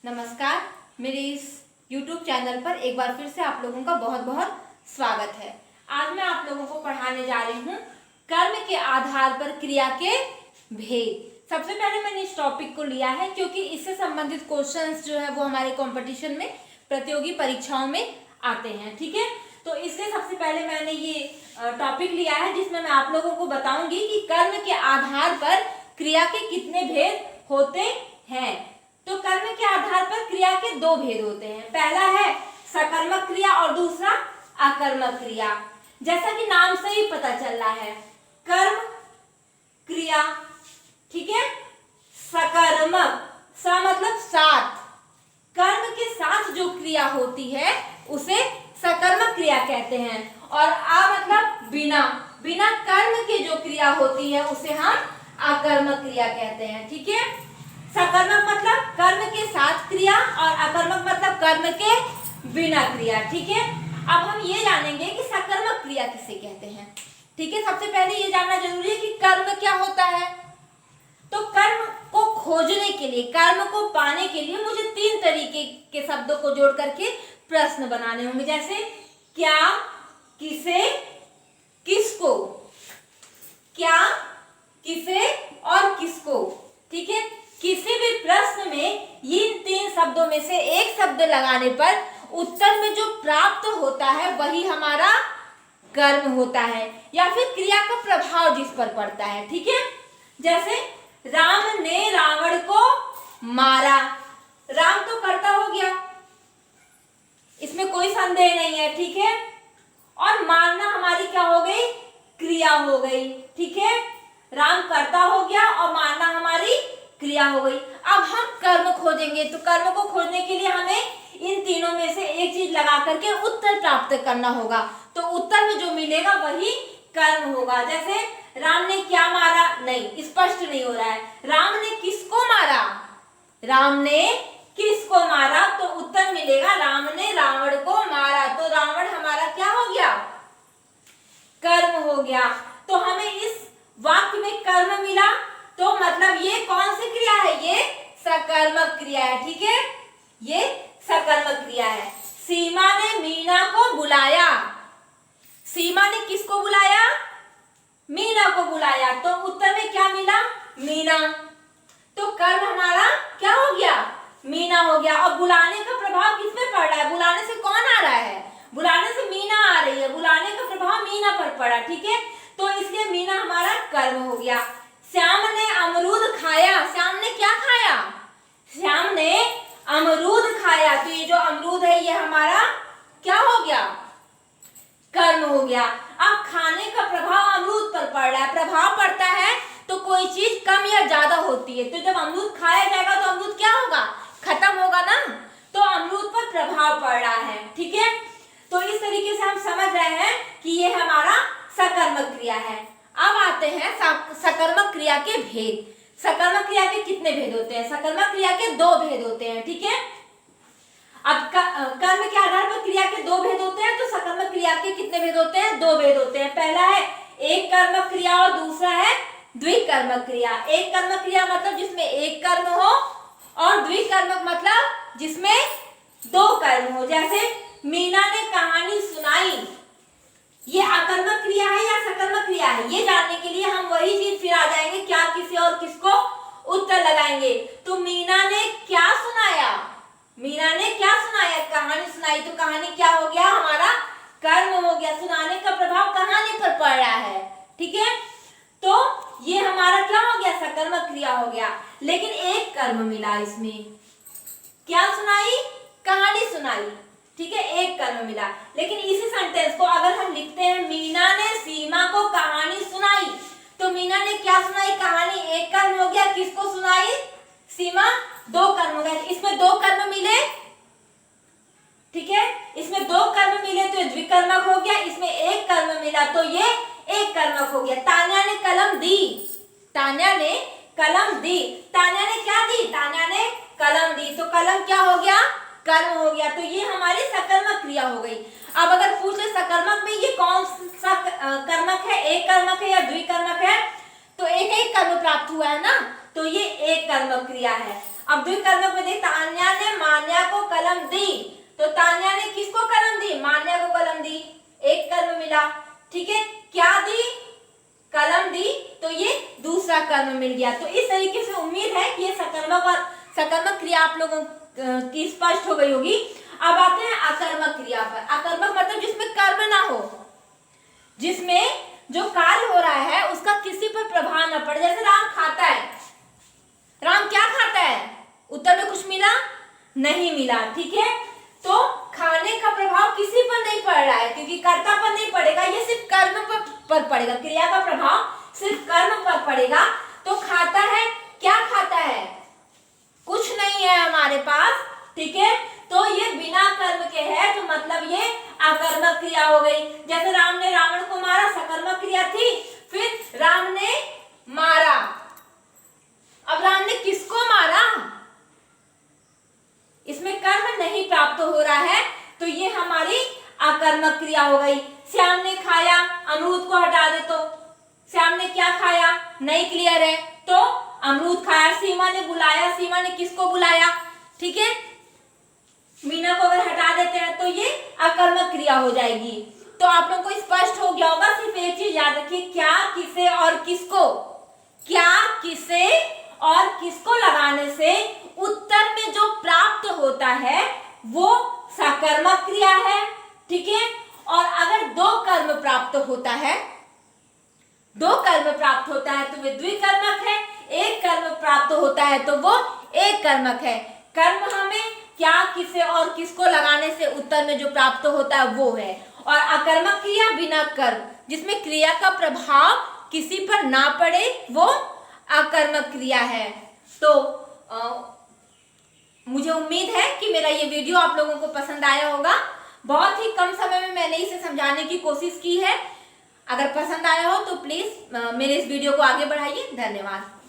नमस्कार। मेरे इस YouTube चैनल पर एक बार फिर से आप लोगों का बहुत बहुत स्वागत है। आज मैं आप लोगों को पढ़ाने जा रही हूँ कर्म के आधार पर क्रिया के भेद। सबसे पहले मैंने इस टॉपिक को लिया है क्योंकि इससे संबंधित क्वेश्चंस जो है वो हमारे कंपटीशन में, प्रतियोगी परीक्षाओं में आते हैं। ठीक है, तो इसलिए सबसे पहले मैंने ये टॉपिक लिया है जिसमें मैं आप लोगों को बताऊंगी कि कर्म के आधार पर क्रिया के कितने भेद होते हैं। तो कर्म के आधार पर क्रिया के दो भेद होते हैं। पहला है सकर्मक क्रिया और दूसरा अकर्मक क्रिया। जैसा कि नाम से ही पता चल रहा है, कर्म क्रिया, ठीक है। सकर्मक, स मतलब साथ, कर्म के साथ जो क्रिया होती है उसे सकर्मक क्रिया कहते हैं। और आ मतलब बिना, बिना कर्म के जो क्रिया होती है उसे हम अकर्मक क्रिया कहते हैं। ठीक है, सकर्मक मतलब कर्म के साथ क्रिया और अकर्मक मतलब कर्म के बिना क्रिया। ठीक है, अब हम ये जानेंगे कि सकर्मक क्रिया किसे कहते हैं। ठीक है, सबसे पहले ये जानना जरूरी है कि कर्म क्या होता है। तो कर्म को खोजने के लिए, कर्म को पाने के लिए मुझे तीन तरीके के शब्दों को जोड़ करके प्रश्न बनाने होंगे। जैसे क्या, किसे, किसको। क्या, किसे और किसको। ठीक है, किसी भी प्रश्न में इन तीन शब्दों में से एक शब्द लगाने पर उत्तर में जो प्राप्त होता है वही हमारा कर्म होता है या फिर क्रिया का प्रभाव जिस पर पड़ता है। ठीक है, जैसे राम ने रावण को मारा। राम तो कर्ता हो गया, इसमें कोई संदेह नहीं है। ठीक है, और मारना हमारी क्या हो गई, क्रिया हो गई। ठीक है, राम कर्ता हो गया और मारना हमारी क्रिया हो गई। अब हम कर्म खोजेंगे, तो कर्म को खोजने के लिए हमें इन तीनों में से एक चीज लगा करके उत्तर प्राप्त करना होगा। तो उत्तर में जो मिलेगा वही कर्म होगा। जैसे राम ने क्या मारा, नहीं, स्पष्ट नहीं हो रहा है। राम ने किसको मारा, राम ने किसको मारा, तो उत्तर मिलेगा राम ने रावण को मारा। तो रावण हमारा क्या हो गया, कर्म हो गया। तो हमें इस वाक्य में कर्म मिला, तो मतलब ये कौन सी क्रिया है, ये सकर्मक क्रिया है। ठीक है, ये सकर्मक क्रिया है। सीमा ने मीना को बुलाया। सीमा ने किसको बुलाया, मीना को बुलाया। तो उत्तर में क्या मिला, मीना। तो कर्म हमारा क्या हो गया, मीना हो गया। और बुलाने का प्रभाव किस पे पड़ रहा है, बुलाने से कौन आ रहा है, बुलाने से मीना आ रही है, बुलाने का प्रभाव मीना पर पड़ा। ठीक है, तो इसलिए मीना हमारा कर्म हो गया। श्याम ने अमरूद खाया। श्याम ने क्या खाया, श्याम ने अमरूद खाया। तो ये जो अमरूद है ये हमारा क्या हो गया, कर्म हो गया। अब खाने का प्रभाव अमरूद पर पड़ रहा है। प्रभाव पड़ता है तो कोई चीज कम या ज्यादा होती है। तो जब अमरूद खाया जाएगा तो अमरूद क्या होगा, खत्म होगा ना। तो अमरूद पर प्रभाव पड़ रहा है। ठीक है, तो इस तरीके से हम समझ रहे हैं कि ये हमारा सकर्मक क्रिया है। अब आते हैं सकर्मक क्रिया के भेद। सकर्मक क्रिया के कितने भेद होते हैं, सकर्मक क्रिया के दो भेद होते हैं। ठीक है, अब कर्म के आधार पर क्रिया के दो भेद होते हैं, तो सकर्मक क्रिया के कितने भेद होते हैं, दो भेद होते हैं। पहला है एक कर्मक क्रिया और दूसरा है द्विकर्मक क्रिया। एक कर्मक क्रिया मतलब जिसमें एक कर्म हो और द्विकर्मक मतलब जिसमें दो कर्म हो। जैसे मीना ने कहानी सुनाई, ये अकर्मक क्रिया है या सकर्मक क्रिया है, ये जानने के लिए हम वही चीज फिर आ जाएंगे, क्या, किसे और किसको उत्तर लगाएंगे। तो मीना ने क्या सुनाया, मीना ने क्या सुनाया, कहानी सुनाई। तो कहानी क्या हो गया, हमारा कर्म हो गया। सुनाने का प्रभाव कहानी पर पड़ रहा है। ठीक है, तो ये हमारा क्या हो गया, सकर्मक क्रिया हो गया। लेकिन एक कर्म मिला इसमें, क्या सुनाई, कहानी सुनाई। ठीक है, एक कर्म मिला। लेकिन इसी सेंटेंस को अगर हम लिखते हैं मीना ने सीमा को कहानी सुनाई, तो मीना ने क्या सुनाई, कहानी, एक कर्म हो गया। किसको सुनाई, सीमा, दो कर्म हो गए। इसमें दो कर्म मिले। ठीक है, इसमें दो कर्म मिले तो द्विकर्मक हो गया। इसमें एक कर्म मिला तो ये एक कर्मक हो गया। तान्या ने कलम दी, तान्या ने कलम दी। तान्या ने क्या दी, तान्या ने कलम दी। तो कलम क्या हो गया, कर्म हो गया। तो ये हमारी सकर्मक क्रिया हो गई। अब अगर पूछ ले सकर्मक में ये कौन सा कर्मक है, एक कर्मक है या द्विकर्मक है, तो एक एक कर्म प्राप्त हुआ है ना, तो ये एक कर्मक क्रिया है। अब द्विकर्मक में देख, तान्या ने कलम दी, तो तान्या ने किसको कलम दी? मान्या को कलम दी, एक कर्म मिला। ठीक है, क्या दी? कलम दी, तो ये दूसरा कर्म मिल गया। तो इस तरीके से उम्मीद है कि ये सकर्मक और सकर्मक क्रिया आप लोगों की स्पष्ट हो गई होगी। अब आते हैं अकर्मक क्रिया पर। अकर्मक मतलब जिसमें कर्म ना हो, जिसमें जो कार्य हो रहा है उसका किसी पर प्रभाव न पड़े। जैसे राम खाता है, राम क्या खाता है? उत्तर में कुछ मिला? नहीं मिला। ठीक है, तो खाने का प्रभाव किसी पर नहीं पड़ रहा है, क्योंकि कर्ता पर नहीं पड़ेगा, ये सिर्फ कर्म पर पड़ेगा। क्रिया का प्रभाव सिर्फ कर्म पर पड़ेगा। तो खाता है, क्या खाता है? कुछ नहीं है हमारे पास। ठीक है, तो ये बिना कर्म के है, तो मतलब ये अकर्मक क्रिया हो गई। जैसे राम ने रावण को मारा, सकर्मक क्रिया थी। फिर राम ने मारा, अब राम ने किसको मारा? इसमें कर्म नहीं प्राप्त हो रहा है, तो ये हमारी अकर्मक क्रिया हो गई। श्याम ने खाया, अमरूद को हटा दे तो श्याम ने क्या खाया? नहीं क्लियर है, तो अमरूद खाया। सीमा ने बुलाया, सीमा ने किसको बुलाया? ठीक है, मीना को अगर हटा देते हैं तो ये अकर्मक क्रिया हो जाएगी। तो आप लोगों को स्पष्ट हो गया होगा। सिर्फ एक चीज याद रखिए, क्या, किसे और किसको, क्या, किसे और किसको लगाने से उत्तर में जो प्राप्त होता है वो सकर्मक क्रिया है। ठीक है, और अगर दो कर्म प्राप्त होता है, दो कर्म प्राप्त होता है तो वे द्विकर्मक है। एक कर्म प्राप्त होता है तो वो एक कर्मक है। कर्म हमें क्या, किसे और किसको लगाने से उत्तर में जो प्राप्त होता है वो है। और अकर्मक क्रिया बिना कर्म, जिसमें क्रिया का प्रभाव किसी पर ना पड़े, वो अकर्मक क्रिया है। तो मुझे उम्मीद है कि मेरा ये वीडियो आप लोगों को पसंद आया होगा। बहुत ही कम समय में मैंने इसे समझाने की कोशिश की है। अगर पसंद आया हो तो प्लीज मेरे इस वीडियो को आगे बढ़ाइए। धन्यवाद।